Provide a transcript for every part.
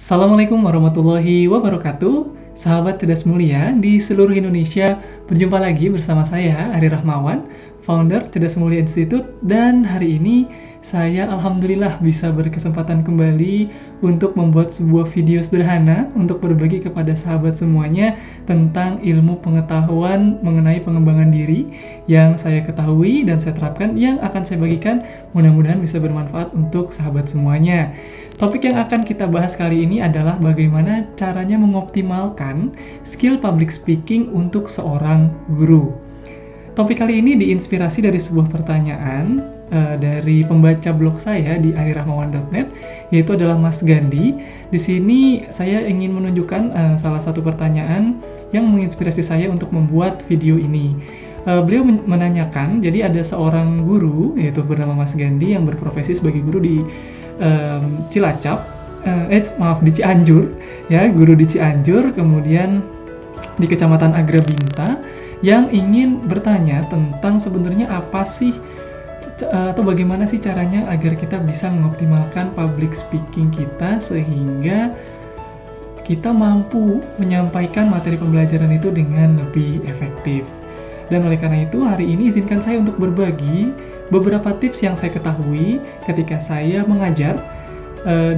Assalamualaikum warahmatullahi wabarakatuh. Sahabat cerdas mulia di seluruh Indonesia, berjumpa lagi bersama saya Ari Rahmawan, founder Cerdas Mulia Institute, dan hari ini saya alhamdulillah bisa berkesempatan kembali untuk membuat sebuah video sederhana untuk berbagi kepada sahabat semuanya tentang ilmu pengetahuan mengenai pengembangan diri yang saya ketahui dan saya terapkan, yang akan saya bagikan, mudah-mudahan bisa bermanfaat untuk sahabat semuanya. Topik yang akan kita bahas kali ini adalah bagaimana caranya mengoptimalkan skill public speaking untuk seorang guru. Topik kali ini diinspirasi dari sebuah pertanyaan dari pembaca blog saya di arirahmawan.net, yaitu adalah Mas Gandhi. Di sini saya ingin menunjukkan salah satu pertanyaan yang menginspirasi saya untuk membuat video ini. Beliau menanyakan, jadi ada seorang guru yaitu bernama Mas Gandhi yang berprofesi sebagai guru di Cilacap, di Cianjur, ya, guru di Cianjur, kemudian di Kecamatan Agrabinta, yang ingin bertanya tentang sebenarnya apa sih atau bagaimana sih caranya agar kita bisa mengoptimalkan public speaking kita sehingga kita mampu menyampaikan materi pembelajaran itu dengan lebih efektif. Dan oleh karena itu, hari ini izinkan saya untuk berbagi beberapa tips yang saya ketahui ketika saya mengajar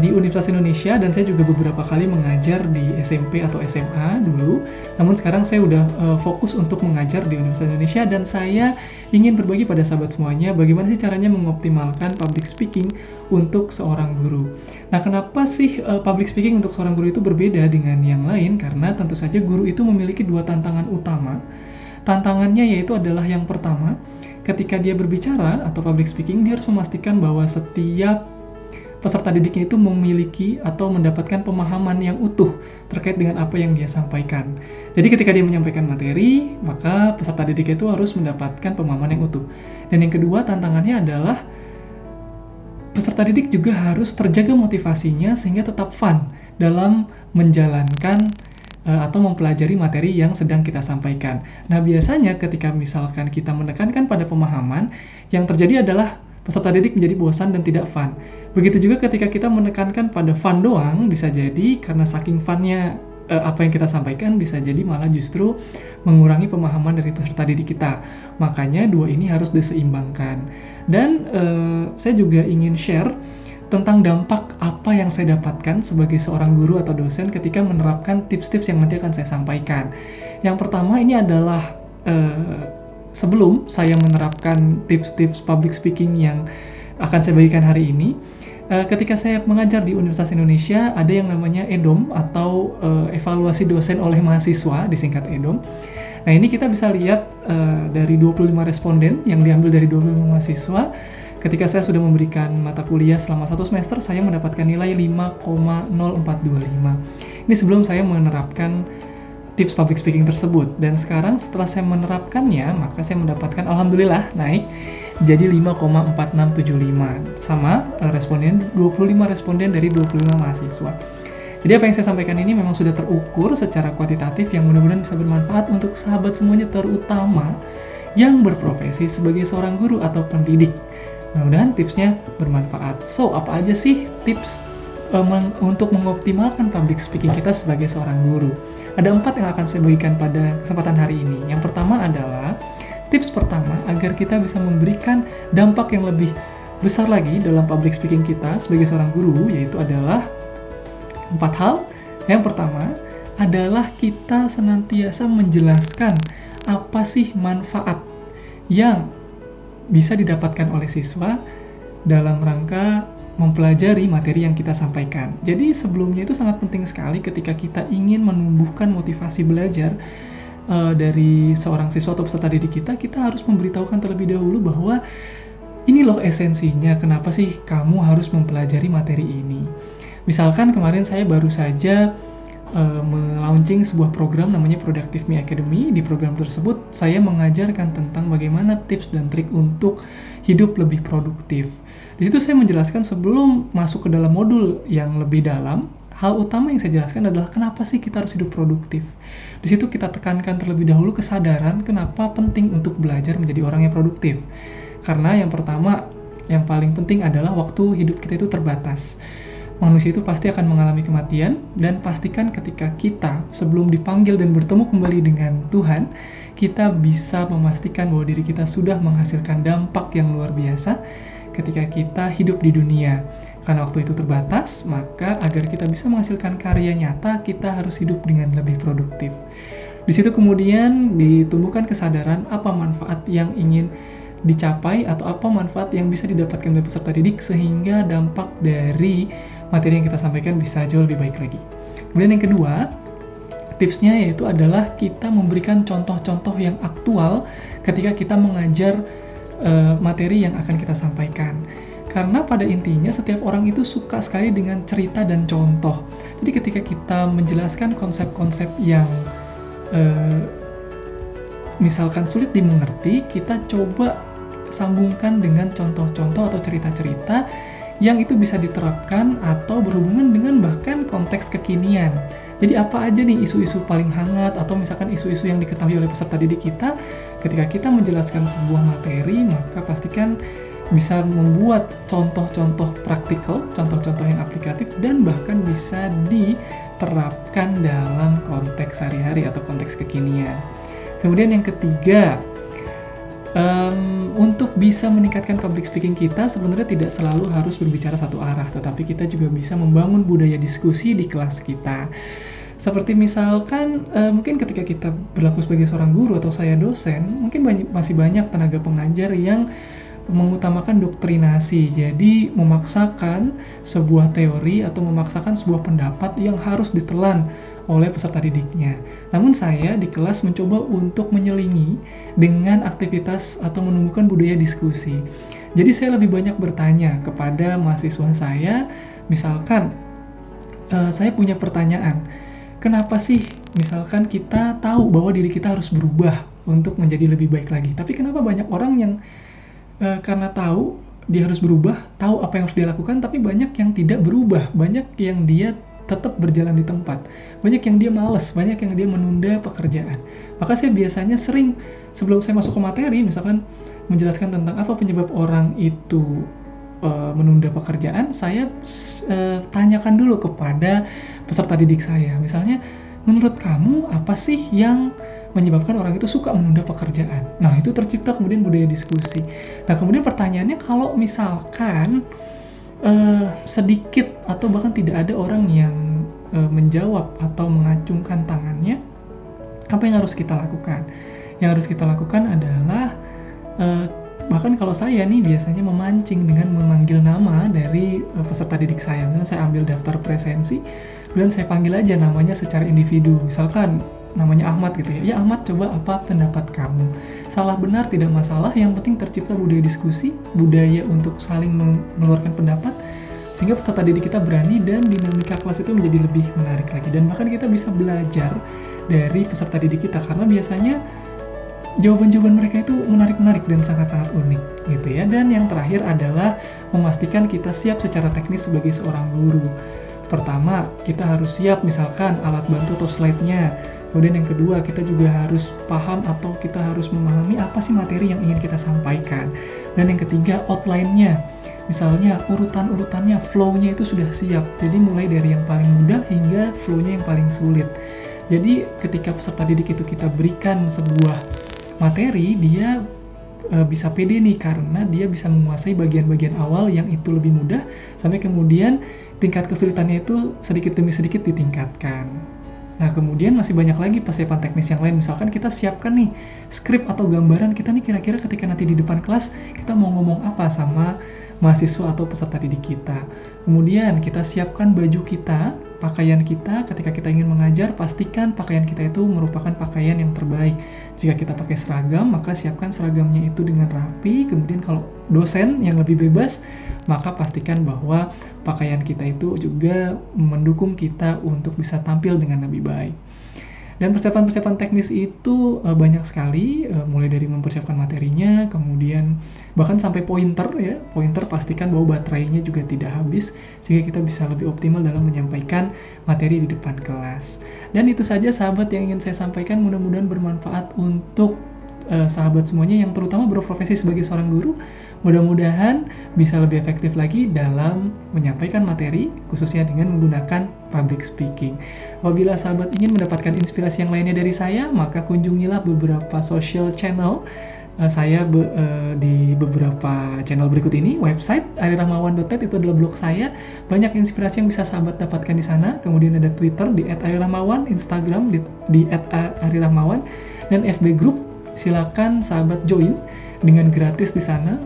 di Universitas Indonesia, dan saya juga beberapa kali mengajar di SMP atau SMA dulu. Namun sekarang saya udah fokus untuk mengajar di Universitas Indonesia, dan saya ingin berbagi pada sahabat semuanya bagaimana sih caranya mengoptimalkan public speaking untuk seorang guru. Nah, kenapa sih public speaking untuk seorang guru itu berbeda dengan yang lain? Karena tentu saja guru itu memiliki dua tantangan utama. Tantangannya yaitu adalah yang pertama, ketika dia berbicara atau public speaking, dia harus memastikan bahwa setiap peserta didiknya itu memiliki atau mendapatkan pemahaman yang utuh terkait dengan apa yang dia sampaikan. Jadi ketika dia menyampaikan materi, maka peserta didiknya itu harus mendapatkan pemahaman yang utuh. Dan yang kedua tantangannya adalah peserta didik juga harus terjaga motivasinya sehingga tetap fun dalam menjalankan atau mempelajari materi yang sedang kita sampaikan. Nah, biasanya ketika misalkan kita menekankan pada pemahaman, yang terjadi adalah peserta didik menjadi bosan dan tidak fun. Begitu juga ketika kita menekankan pada fun doang, bisa jadi karena saking funnya apa yang kita sampaikan, bisa jadi malah justru mengurangi pemahaman dari peserta didik kita. Makanya dua ini harus diseimbangkan. Dan saya juga ingin share tentang dampak apa yang saya dapatkan sebagai seorang guru atau dosen ketika menerapkan tips-tips yang nanti akan saya sampaikan. Yang pertama ini adalah sebelum saya menerapkan tips-tips public speaking yang akan saya bagikan hari ini, ketika saya mengajar di Universitas Indonesia, ada yang namanya EDOM atau evaluasi dosen oleh mahasiswa, disingkat EDOM. Nah, ini kita bisa lihat dari 25 responden yang diambil dari 25 mahasiswa. Ketika saya sudah memberikan mata kuliah selama 1 semester, saya mendapatkan nilai 5,0425. Ini sebelum saya menerapkan tips public speaking tersebut. Dan sekarang setelah saya menerapkannya, maka saya mendapatkan alhamdulillah naik jadi 5,4675 sama responden 25 responden dari 25 mahasiswa. Jadi apa yang saya sampaikan ini memang sudah terukur secara kuantitatif yang mudah-mudahan bisa bermanfaat untuk sahabat semuanya, terutama yang berprofesi sebagai seorang guru atau pendidik. Mudah-mudahan tipsnya bermanfaat. So, apa aja sih tips untuk mengoptimalkan public speaking kita sebagai seorang guru? Ada 4 yang akan saya bagikan pada kesempatan hari ini. Yang pertama adalah tips pertama agar kita bisa memberikan dampak yang lebih besar lagi dalam public speaking kita sebagai seorang guru, yaitu adalah 4 hal. Yang pertama adalah kita senantiasa menjelaskan apa sih manfaat yang bisa didapatkan oleh siswa dalam rangka mempelajari materi yang kita sampaikan. Jadi sebelumnya itu sangat penting sekali ketika kita ingin menumbuhkan motivasi belajar dari seorang siswa atau peserta didik kita, kita harus memberitahukan terlebih dahulu bahwa ini loh esensinya, kenapa sih kamu harus mempelajari materi ini. Misalkan kemarin saya baru saja melaunching sebuah program namanya Productive Me Academy. Di program tersebut saya mengajarkan tentang bagaimana tips dan trik untuk hidup lebih produktif. Di situ saya menjelaskan sebelum masuk ke dalam modul yang lebih dalam, hal utama yang saya jelaskan adalah kenapa sih kita harus hidup produktif. Di situ kita tekankan terlebih dahulu kesadaran kenapa penting untuk belajar menjadi orang yang produktif. Karena yang pertama, yang paling penting adalah waktu hidup kita itu terbatas. manusia itu pasti akan mengalami kematian, dan pastikan ketika kita sebelum dipanggil dan bertemu kembali dengan Tuhan, kita bisa memastikan bahwa diri kita sudah menghasilkan dampak yang luar biasa ketika kita hidup di dunia. Karena waktu itu terbatas, maka agar kita bisa menghasilkan karya nyata, kita harus hidup dengan lebih produktif. Di situ kemudian ditumbuhkan kesadaran apa manfaat yang ingin dicapai atau apa manfaat yang bisa didapatkan oleh peserta didik, sehingga dampak dari materi yang kita sampaikan bisa jauh lebih baik lagi. Kemudian yang kedua, tipsnya yaitu adalah kita memberikan contoh-contoh yang aktual ketika kita mengajar materi yang akan kita sampaikan. Karena pada intinya setiap orang itu suka sekali dengan cerita dan contoh. Jadi ketika kita menjelaskan konsep-konsep yang misalkan sulit dimengerti, kita coba sambungkan dengan contoh-contoh atau cerita-cerita yang itu bisa diterapkan atau berhubungan dengan bahkan konteks kekinian. Jadi apa aja nih isu-isu paling hangat atau misalkan isu-isu yang diketahui oleh peserta didik kita, ketika kita menjelaskan sebuah materi, maka pastikan bisa membuat contoh-contoh praktikal, contoh-contoh yang aplikatif, dan bahkan bisa diterapkan dalam konteks sehari-hari atau konteks kekinian. Kemudian yang ketiga, untuk bisa meningkatkan public speaking kita sebenarnya tidak selalu harus berbicara satu arah, tetapi kita juga bisa membangun budaya diskusi di kelas kita. Seperti misalkan mungkin ketika kita berlaku sebagai seorang guru atau saya dosen, mungkin masih banyak tenaga pengajar yang mengutamakan doktrinasi, jadi memaksakan sebuah teori atau memaksakan sebuah pendapat yang harus ditelan oleh peserta didiknya. Namun saya di kelas mencoba untuk menyelingi dengan aktivitas atau menumbuhkan budaya diskusi. Jadi saya lebih banyak bertanya kepada mahasiswa saya, misalkan saya punya pertanyaan, kenapa sih misalkan kita tahu bahwa diri kita harus berubah untuk menjadi lebih baik lagi, tapi kenapa banyak orang yang karena tahu dia harus berubah, tahu apa yang harus dia lakukan, tapi banyak yang tidak berubah, banyak yang dia tetap berjalan di tempat, banyak yang dia malas, banyak yang dia menunda pekerjaan. Maka saya biasanya sering sebelum saya masuk ke materi, misalkan menjelaskan tentang apa penyebab orang itu menunda pekerjaan, saya tanyakan dulu kepada peserta didik saya, misalnya menurut kamu apa sih yang menyebabkan orang itu suka menunda pekerjaan. Nah, itu tercipta kemudian budaya diskusi. Nah, kemudian pertanyaannya, kalau misalkan sedikit atau bahkan tidak ada orang yang menjawab atau mengacungkan tangannya, apa yang harus kita lakukan? Yang harus kita lakukan adalah bahkan kalau saya nih biasanya memancing dengan memanggil nama dari peserta didik saya. Misalnya saya ambil daftar presensi, kemudian saya panggil aja namanya secara individu. Misalkan namanya Ahmad gitu ya. Ya Ahmad, coba apa pendapat kamu? Salah benar tidak masalah, yang penting tercipta budaya diskusi, budaya untuk saling mengeluarkan pendapat, sehingga peserta didik kita berani dan dinamika kelas itu menjadi lebih menarik lagi. Dan bahkan kita bisa belajar dari peserta didik kita, karena biasanya jawaban-jawaban mereka itu menarik-menarik dan sangat-sangat unik gitu ya. Dan yang terakhir adalah memastikan kita siap secara teknis sebagai seorang guru. Pertama, kita harus siap misalkan alat bantu atau slide-nya. Kemudian yang kedua, kita juga harus paham atau kita harus memahami apa sih materi yang ingin kita sampaikan. Dan yang ketiga, outline-nya. Misalnya urutan-urutannya, flow-nya itu sudah siap. Jadi mulai dari yang paling mudah hingga flow-nya yang paling sulit. Jadi ketika peserta didik itu kita berikan sebuah materi, dia bisa pede nih karena dia bisa menguasai bagian-bagian awal yang itu lebih mudah, sampai kemudian tingkat kesulitannya itu sedikit demi sedikit ditingkatkan. Nah, kemudian masih banyak lagi persiapan teknis yang lain. Misalkan kita siapkan nih skrip atau gambaran kita nih, kira-kira ketika nanti di depan kelas kita mau ngomong apa sama mahasiswa atau peserta didik kita. Kemudian kita siapkan baju kita, pakaian kita. Ketika kita ingin mengajar, pastikan pakaian kita itu merupakan pakaian yang terbaik. Jika kita pakai seragam, maka siapkan seragamnya itu dengan rapi. Kemudian kalau dosen yang lebih bebas, maka pastikan bahwa pakaian kita itu juga mendukung kita untuk bisa tampil dengan lebih baik. Dan persiapan-persiapan teknis itu banyak sekali, mulai dari mempersiapkan materinya, kemudian bahkan sampai pointer ya. Pointer pastikan bahwa baterainya juga tidak habis, sehingga kita bisa lebih optimal dalam menyampaikan materi di depan kelas. Dan itu saja sahabat yang ingin saya sampaikan, mudah-mudahan bermanfaat untuk sahabat semuanya yang terutama berprofesi sebagai seorang guru. Mudah-mudahan bisa lebih efektif lagi dalam menyampaikan materi, khususnya dengan menggunakan public speaking. Apabila sahabat ingin mendapatkan inspirasi yang lainnya dari saya, maka kunjungilah beberapa social channel saya di beberapa channel berikut ini. Website arirahmawan.net itu adalah blog saya. Banyak inspirasi yang bisa sahabat dapatkan di sana. Kemudian ada Twitter di @arirahmawan, Instagram di @arirahmawan, dan FB Group. Silakan sahabat join dengan gratis di sana.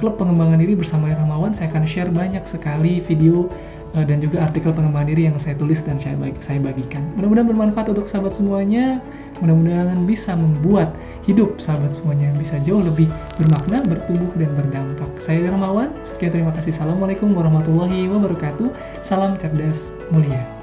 Klub pengembangan diri bersama Ari Rahmawan. Saya akan share banyak sekali video dan juga artikel pengembangan diri yang saya tulis dan saya bagikan. Mudah-mudahan bermanfaat untuk sahabat semuanya. Mudah-mudahan bisa membuat hidup sahabat semuanya bisa jauh lebih bermakna, bertumbuh, dan berdampak. Saya Ari Rahmawan. Sekian, terima kasih. Assalamualaikum warahmatullahi wabarakatuh. Salam cerdas mulia.